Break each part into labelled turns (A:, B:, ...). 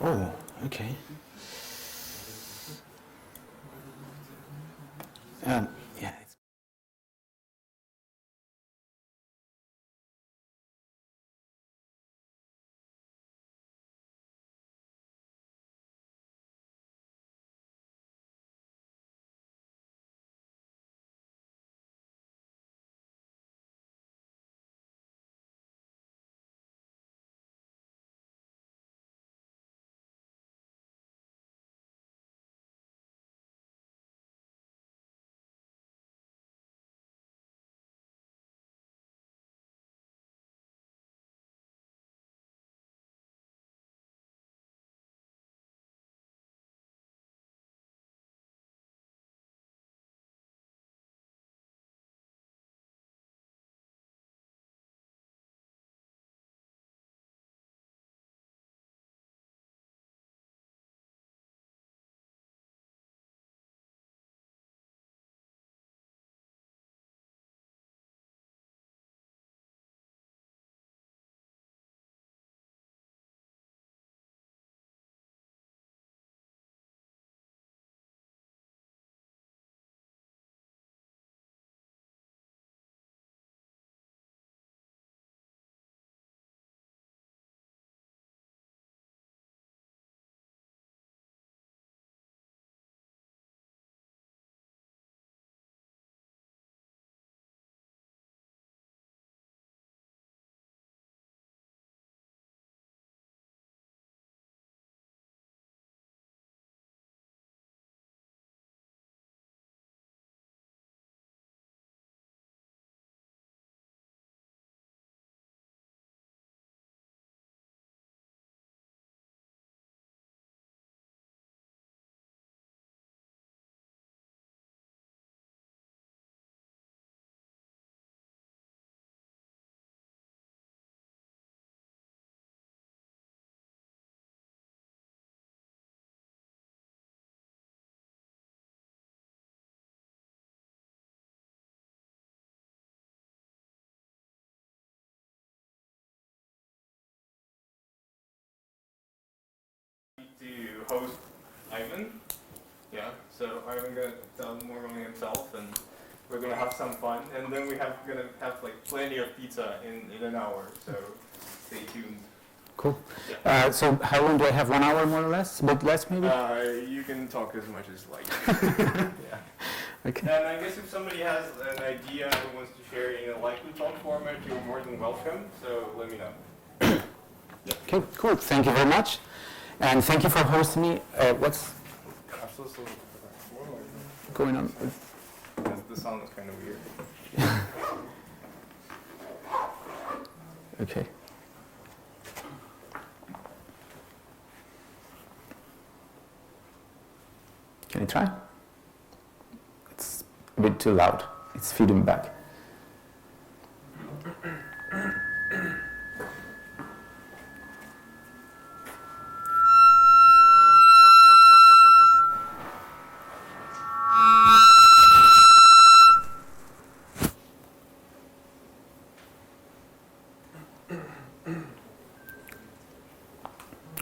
A: Oh, okay. Yeah.
B: To host Ivan. Yeah, so Ivan gonna tell more on himself, and we're gonna have some fun, and then gonna have like plenty of pizza in an hour. So stay tuned.
A: Cool.
B: Yeah.
A: So how long do I have? 1 hour more or less? A bit less maybe?
B: You can talk as much as you like. Yeah.
A: Okay.
B: And I guess if somebody has an idea and wants to share in a likely talk format, you're more than welcome. So let me know.
A: Okay, cool. Thank you very much. And thank you for hosting me. What's going on?
B: The sound is kind of weird.
A: Okay. Can you try? It's a bit too loud. It's feeding back.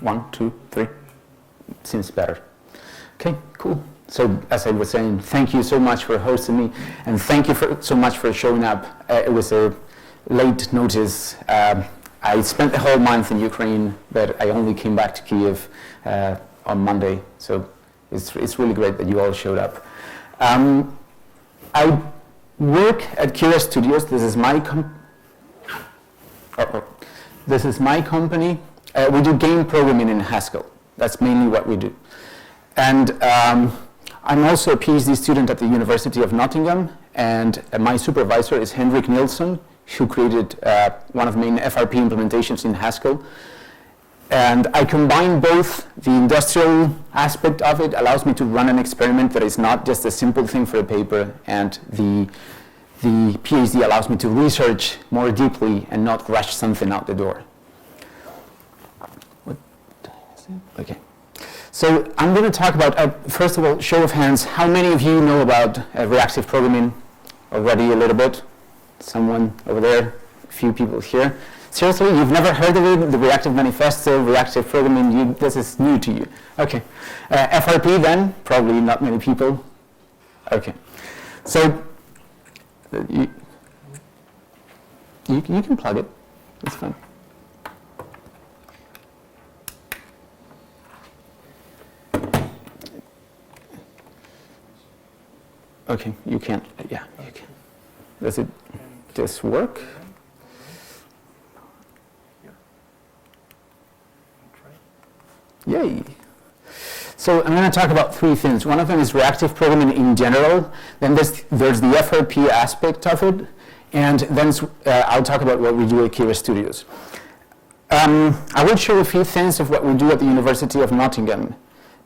A: One, two, three. Seems better. Okay, cool. So as I was saying, thank you so much for hosting me, and thank you so much for showing up. It was a late notice. I spent the whole month in Ukraine, but I only came back to Kiev on Monday. So it's really great that you all showed up. I work at Kira Studios. This is my company. We do game programming in Haskell. That's mainly what we do. And I'm also a PhD student at the University of Nottingham, and my supervisor is Henrik Nilsson, who created one of the main FRP implementations in Haskell. And I combine both the industrial aspect of it, allows me to run an experiment that is not just a simple thing for a paper, and the PhD allows me to research more deeply and not rush something out the door. What time is it? Okay. So I'm going to talk about, first of all, show of hands, how many of you know about reactive programming already a little bit? Someone over there, a few people here. Seriously, you've never heard of it? The Reactive Manifesto, reactive programming, this is new to you. Okay. FRP then? Probably not many people. Okay. So, you can plug it. It's fine. Okay, you can't. Yeah, you can. Does this work? Yay. So I'm going to talk about three things. One of them is reactive programming in general. Then there's the FRP aspect of it. And then I'll talk about what we do at Kira Studios. I will show a few things of what we do at the University of Nottingham.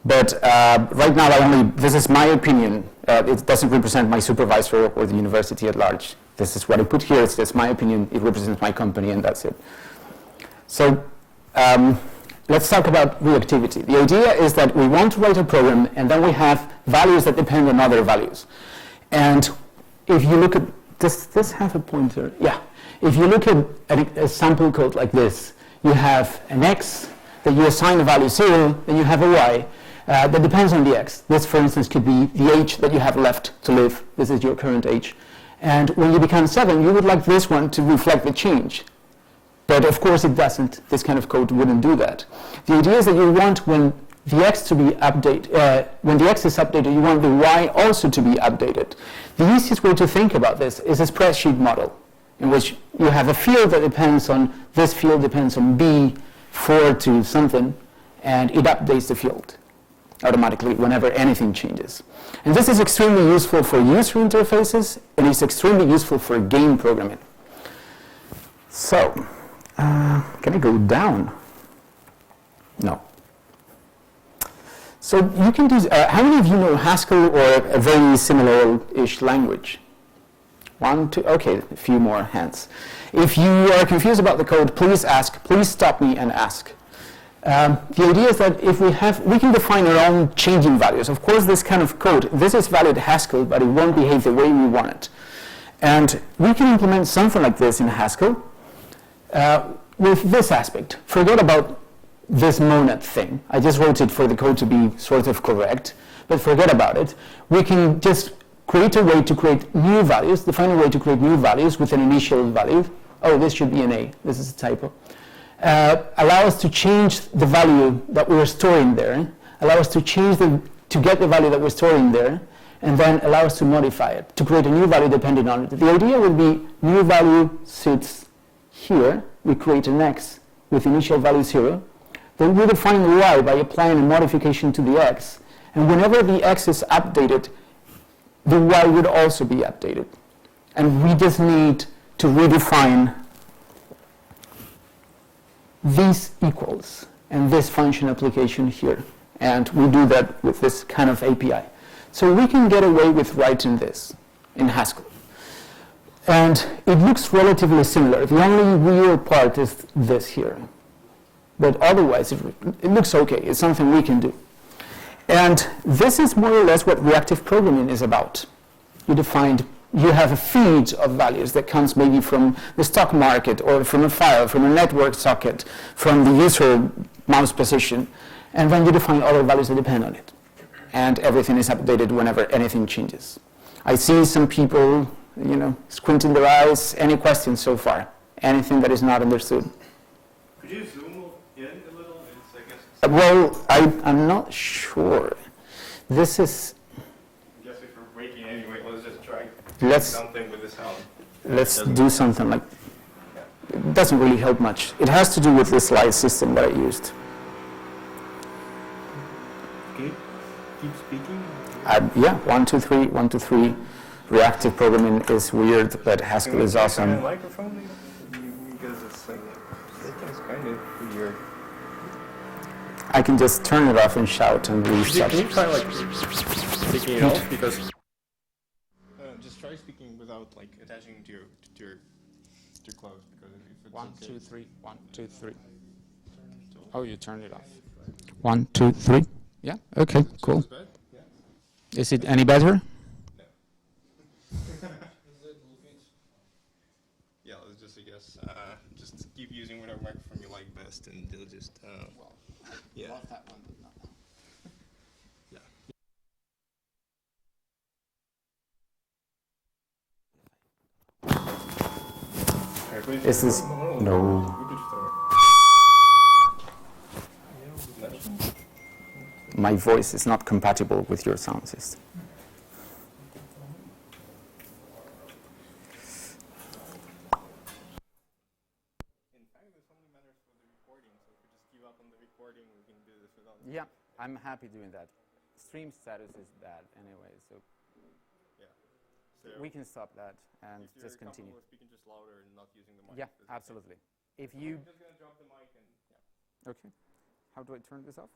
A: But right now, this is my opinion. It doesn't represent my supervisor or the university at large. This is what I put here. It's just my opinion. It represents my company, and that's it. So let's talk about reactivity. The idea is that we want to write a program, and then we have values that depend on other values. And if you look at this have a pointer? Yeah. If you look at a sample code like this, you have an x that you assign a value 0, then you have a y that depends on the x. This, for instance, could be the age that you have left to live. This is your current age. And when you become 7, you would like this one to reflect the change. But of course it doesn't. This kind of code wouldn't do that. The idea is that you want when the x to be updated, when the x is updated, you want the y also to be updated. The easiest way to think about this is a spreadsheet model, in which you have a field that depends on, this field depends on B4 to something, and it updates the field automatically whenever anything changes. And this is extremely useful for user interfaces, and it's extremely useful for game programming. So, can I go down? No. So you can do, how many of you know Haskell or a very similar-ish language? 1, 2, okay, a few more hands. If you are confused about the code, please ask, please stop me and ask. The idea is that if we can define our own changing values. Of course, this kind of code, this is valid Haskell, but it won't behave the way we want it. And we can implement something like this in Haskell with this aspect. Forget about this monad thing. I just wrote it for the code to be sort of correct, but forget about it. We can just create a way to create new values, define a way to create new values with an initial value. Oh, this should be an A. This is a typo. Allow us to change the value that we're storing there. Allow us to get the value that we're storing there, and then allow us to modify it, to create a new value depending on it. The idea would be new value sits here. We create an X with initial value 0. Then we define the Y by applying a modification to the X. And whenever the X is updated, the Y would also be updated. And we just need to redefine these equals and this function application here. And we do that with this kind of API. So we can get away with writing this in Haskell. And it looks relatively similar. The only real part is this here. But otherwise, it looks okay. It's something we can do. And this is more or less what reactive programming is about. You have a feed of values that comes maybe from the stock market or from a file, from a network socket, from the user mouse position, and then you define other values that depend on it. And everything is updated whenever anything changes. I see some people, squinting their eyes. Any questions so far? Anything that is not understood?
B: Could you zoom in a little?
A: Well, I'm not sure. This is...
B: I guess if we're breaking anyway, let's just try something with the sound.
A: Let's do something like... It doesn't really help much. It has to do with the slide system that I used.
B: Okay, keep speaking.
A: Yeah, 1, 2, 3, 1, 2, 3. Reactive programming is weird, but Haskell is awesome.
B: Microphone? Because it's kind of weird.
A: I can just turn it off and shout and restart.
B: Can you try speaking it off? Because just try speaking without attaching to your clothes. Because if it's
A: 1,
B: okay.
A: 2, 3, 1, 2, 3. Oh, you turned it off. 1, 2, 3. Yeah. Okay. Cool. Is it any better?
B: Yeah, just, I guess, just keep using whatever microphone you like best, and they'll just,
A: Well,
B: yeah.
A: love that one, but not now. Is this no? My voice is not compatible with your sound system.
B: In fact, this only matters for the recording, so if we just give up on the recording, we can do this without.
A: Yeah, I'm happy doing that. Stream status is bad anyway, so
B: Yeah. So
A: we can stop that and
B: if you're
A: just continue.
B: comfortable with speaking just louder and not using the mic.
A: Yeah,
B: it's okay.
A: absolutely. If
B: I'm
A: you
B: just gonna drop the mic and yeah.
A: okay, how do I turn this off?